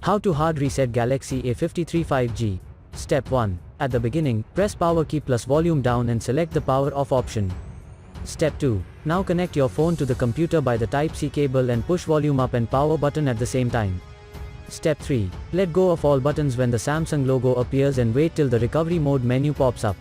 How to hard reset Galaxy A53 5G. Step 1. At the beginning, press power key plus volume down and select the power off option. Step 2. Now connect your phone to the computer by the Type-C cable and push volume up and power button at the same time. Step 3. Let go of all buttons when the Samsung logo appears and wait till the recovery mode menu pops up.